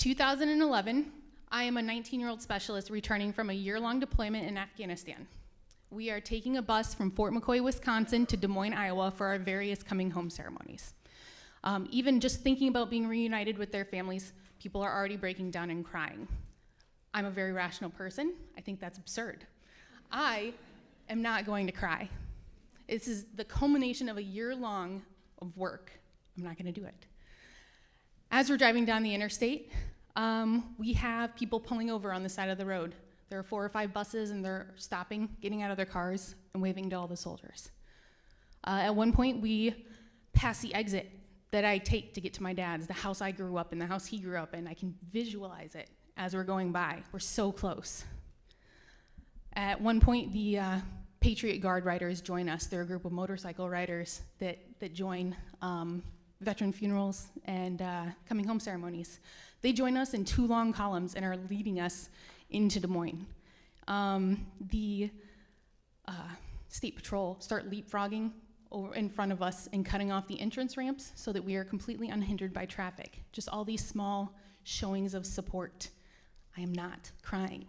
2011, I am a 19-year-old specialist returning from a year-long deployment in Afghanistan. We are taking a bus from Fort McCoy, Wisconsin to Des Moines, Iowa for our various coming home ceremonies. Even just thinking about being reunited with their families, people are already breaking down and crying. I'm a very rational person. I think that's absurd. I am not going to cry. This is the culmination of a year-long of work. I'm not going to do it. As we're driving down the interstate, we have people pulling over on the side of the road. There are 4 or 5 buses, and they're stopping, getting out of their cars, and waving to all the soldiers. At one point, we pass the exit that I take to get to my dad's, the house I grew up in, the house he grew up in. I can visualize it as we're going by. We're so close. At one point, the Patriot Guard riders join us. They're a group of motorcycle riders that join veteran funerals and coming home ceremonies. They join us in 2 long columns and are leading us into Des Moines. The State Patrol start leapfrogging over in front of us and cutting off the entrance ramps so that we are completely unhindered by traffic. Just all these small showings of support. I am not crying.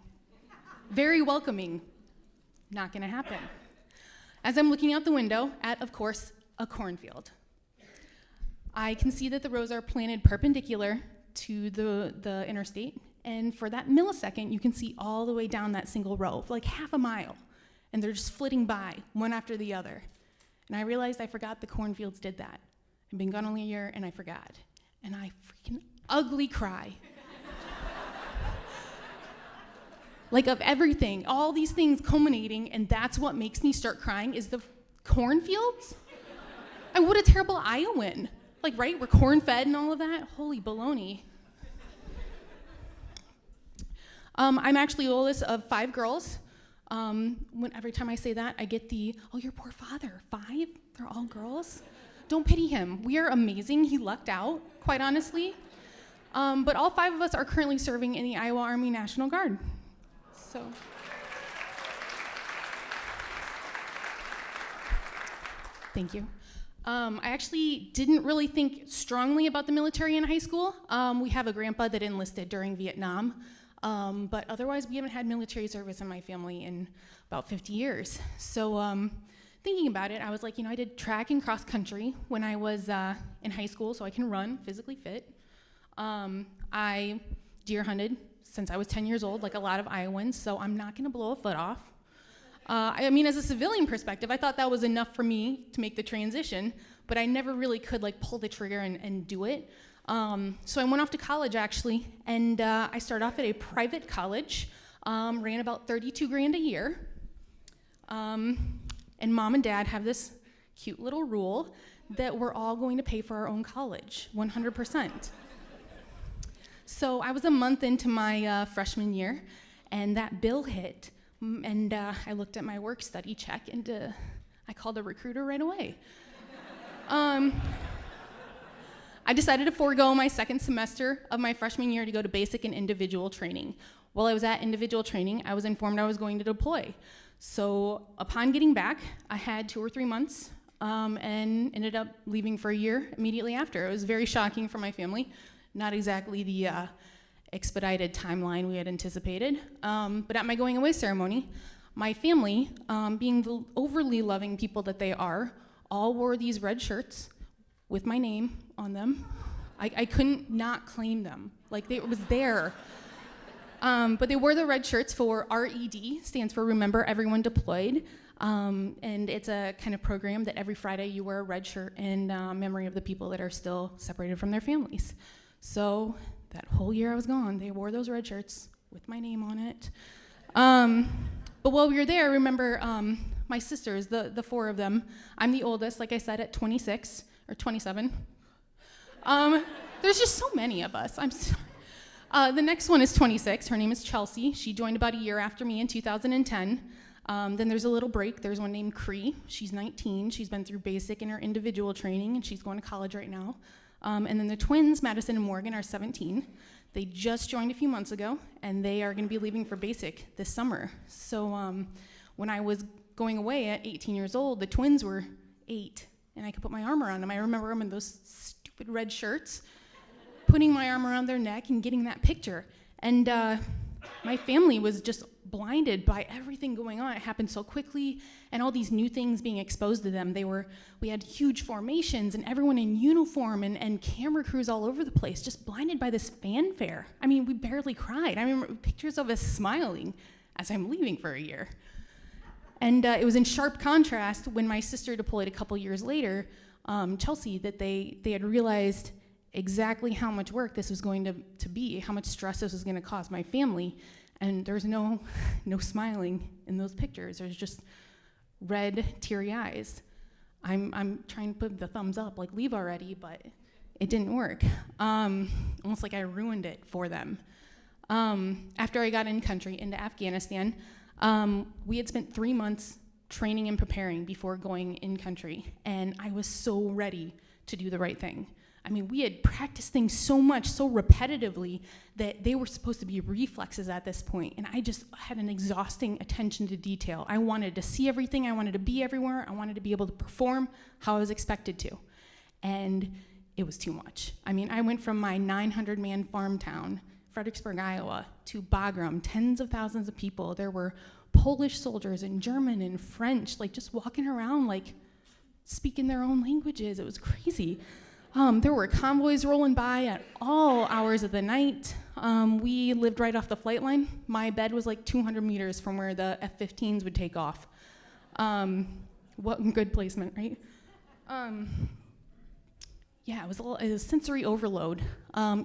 Very welcoming. Not gonna happen. As I'm looking out the window at, of course, a cornfield, I can see that the rows are planted perpendicular to the interstate, and for that millisecond, you can see all the way down that single row, for like half a mile, and they're just flitting by, one after the other. And I realized I forgot the cornfields did that. I've been gone only a year, and I forgot. And I freaking ugly cry. Like, of everything, all these things culminating, and that's what makes me start crying is the cornfields? And what a terrible Iowan. Like, right, we're corn-fed and all of that? Holy baloney. I'm actually the oldest of 5 girls. Every time I say that, I get oh, your poor father, 5? They're all girls? Don't pity him. We are amazing. He lucked out, quite honestly. But all 5 of us are currently serving in the Iowa Army National Guard. So. Thank you. I actually didn't really think strongly about the military in high school. We have a grandpa that enlisted during Vietnam, but otherwise we haven't had military service in my family in about 50 years. So thinking about it, I was like, I did track and cross country when I was in high school, so I can run, physically fit. I deer hunted since I was 10 years old, like a lot of Iowans, so I'm not gonna blow a foot off. I mean, as a civilian perspective, I thought that was enough for me to make the transition, but I never really could pull the trigger and do it. So I went off to college actually, and I started off at a private college, ran about 32 grand a year. And Mom and Dad have this cute little rule that we're all going to pay for our own college, 100%. So I was a month into my freshman year, and that bill hit. And I looked at my work study check, and I called a recruiter right away. I decided to forego my second semester of my freshman year to go to basic and individual training. While I was at individual training, I was informed I was going to deploy. So upon getting back, I had 2 or 3 months and ended up leaving for a year immediately after. It was very shocking for my family. Not exactly the expedited timeline we had anticipated. But at my going away ceremony, my family, being the overly loving people that they are, all wore these red shirts with my name on them. I couldn't not claim them. It was there. But they wore the red shirts for RED, stands for Remember Everyone Deployed. And it's a kind of program that every Friday you wear a red shirt in memory of the people that are still separated from their families. So that whole year I was gone, they wore those red shirts with my name on it. But while we were there, I remember my sisters, the 4 of them. I'm the oldest, like I said, at 26 or 27. There's just so many of us. I'm sorry. The next one is 26. Her name is Chelsea. She joined about a year after me in 2010. Then there's a little break. There's one named Cree. She's 19. She's been through basic and her individual training, and she's going to college right now. And then the twins, Madison and Morgan, are 17. They just joined a few months ago, and they are going to be leaving for basic this summer. So when I was going away at 18 years old, the twins were 8, and I could put my arm around them. I remember them in those stupid red shirts, putting my arm around their neck and getting that picture. And my family was just blinded by everything going on. It happened so quickly, and all these new things being exposed to them. We had huge formations and everyone in uniform and camera crews all over the place, just blinded by this fanfare. I mean, we barely cried. I remember pictures of us smiling as I'm leaving for a year. And it was in sharp contrast when my sister deployed a couple years later, Chelsea, that they had realized exactly how much work this was going to be, how much stress this was going to cause my family. And there's no smiling in those pictures. There's just red, teary eyes. I'm trying to put the thumbs up, like leave already, but it didn't work. Almost like I ruined it for them. After I got in country into Afghanistan, we had spent 3 months training and preparing before going in country, and I was so ready to do the right thing. I mean, we had practiced things so much, so repetitively, that they were supposed to be reflexes at this point, and I just had an exhausting attention to detail. I wanted to see everything, I wanted to be everywhere, I wanted to be able to perform how I was expected to, and it was too much. I mean, I went from my 900-man farm town, Fredericksburg, Iowa, to Bagram, tens of thousands of people. There were Polish soldiers and German and French, like just walking around, like speaking their own languages. It was crazy. There were convoys rolling by at all hours of the night. We lived right off the flight line. My bed was like 200 meters from where the F-15s would take off. What good placement, right? Yeah, it was sensory overload.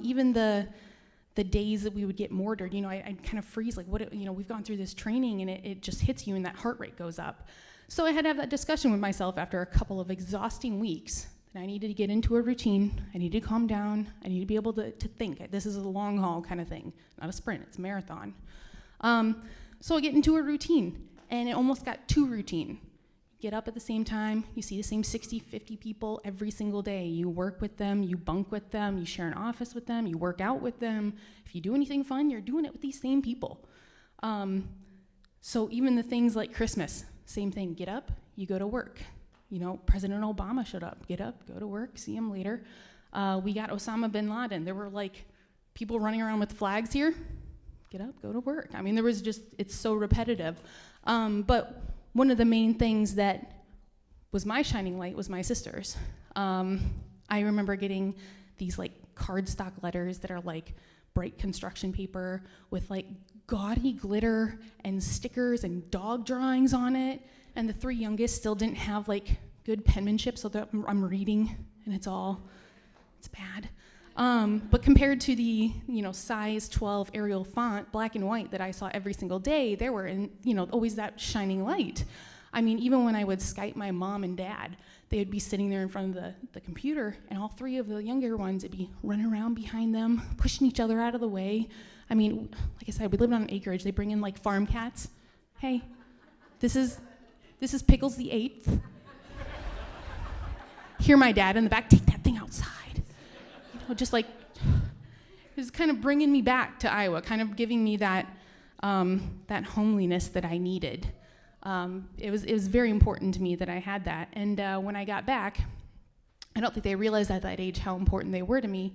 Even the days that we would get mortared, I'd kind of freeze, like, we've gone through this training, and it just hits you, and that heart rate goes up. So I had to have that discussion with myself after a couple of exhausting weeks. I needed to get into a routine. I needed to calm down. I needed to be able to think. This is a long haul kind of thing, not a sprint, it's a marathon. So I get into a routine, and it almost got too routine. Get up at the same time, you see the same 60, 50 people every single day. You work with them, you bunk with them, you share an office with them, you work out with them. If you do anything fun, you're doing it with these same people. So even the things like Christmas, same thing, get up, you go to work. President Obama showed up. Get up, go to work, see him later. We got Osama bin Laden. There were like people running around with flags here. Get up, go to work. I mean, there was just, it's so repetitive. But one of the main things that was my shining light was my sisters. I remember getting these like cardstock letters that are like bright construction paper with like gaudy glitter and stickers and dog drawings on it. And the three youngest still didn't have like good penmanship, so that I'm reading, and it's bad. But compared to the size 12 Arial font, black and white, that I saw every single day, there were always that shining light. I mean, even when I would Skype my mom and dad, they would be sitting there in front of the computer, and all three of the younger ones would be running around behind them, pushing each other out of the way. I mean, like I said, we lived on an acreage. They bring in like farm cats. Hey, this is Pickles the 8th. Hear my dad in the back, take that thing outside. Just like, it was kind of bringing me back to Iowa, kind of giving me that homeliness that I needed. It was very important to me that I had that. And when I got back, I don't think they realized at that age how important they were to me.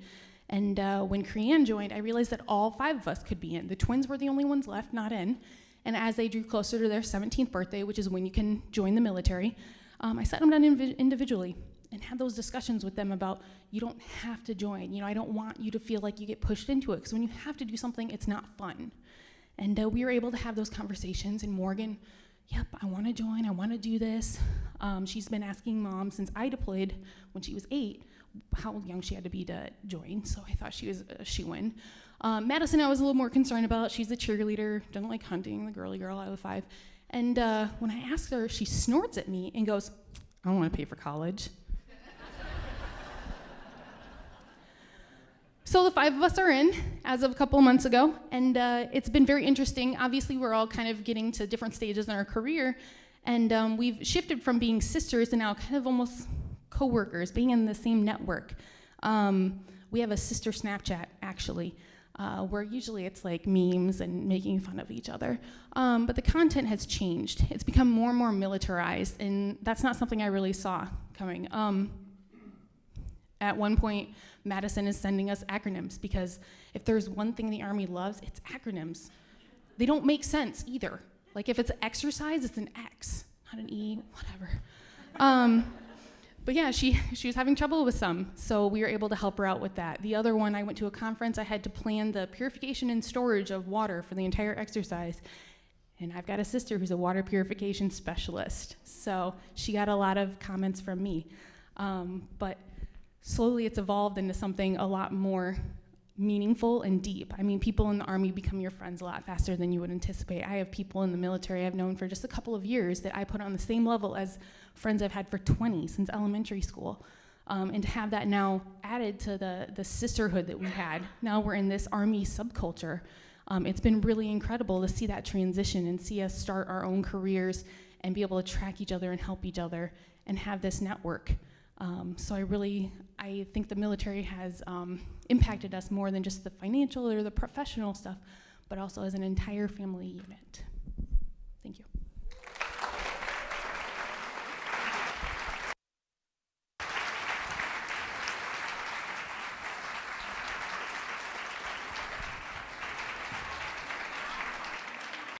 And when Creanne joined, I realized that all 5 of us could be in. The twins were the only ones left not in. And as they drew closer to their 17th birthday, which is when you can join the military, I sat them down individually and had those discussions with them about, you don't have to join. I don't want you to feel like you get pushed into it, because when you have to do something, it's not fun. And we were able to have those conversations, and Morgan, yep, I want to join, I want to do this. She's been asking Mom since I deployed when she was 8, how young she had to be to join, so I thought she was a shoo-in. Madison, I was a little more concerned about. She's a cheerleader, doesn't like hunting, the girly girl out of the 5. And when I asked her, she snorts at me and goes, I don't want to pay for college. So the 5 of us are in as of a couple of months ago, and it's been very interesting. Obviously, we're all kind of getting to different stages in our career, and we've shifted from being sisters to now kind of almost co-workers, being in the same network. We have a sister Snapchat, actually, where usually it's like memes and making fun of each other. But the content has changed. It's become more and more militarized, and that's not something I really saw coming. At one point, Madison is sending us acronyms because if there's one thing the Army loves, it's acronyms. They don't make sense either. Like if it's exercise, it's an X, not an E, whatever. But yeah, she was having trouble with some, so we were able to help her out with that. The other one, I went to a conference, I had to plan the purification and storage of water for the entire exercise. And I've got a sister who's a water purification specialist, so she got a lot of comments from me. But slowly it's evolved into something a lot more meaningful and deep. I mean, people in the Army become your friends a lot faster than you would anticipate. I have people in the military I've known for just a couple of years that I put on the same level as friends I've had for 20 since elementary school. And to have that now added to the sisterhood that we had, now we're in this Army subculture. It's been really incredible to see that transition and see us start our own careers and be able to track each other and help each other and have this network. So I think the military has impacted us more than just the financial or the professional stuff, but also as an entire family unit.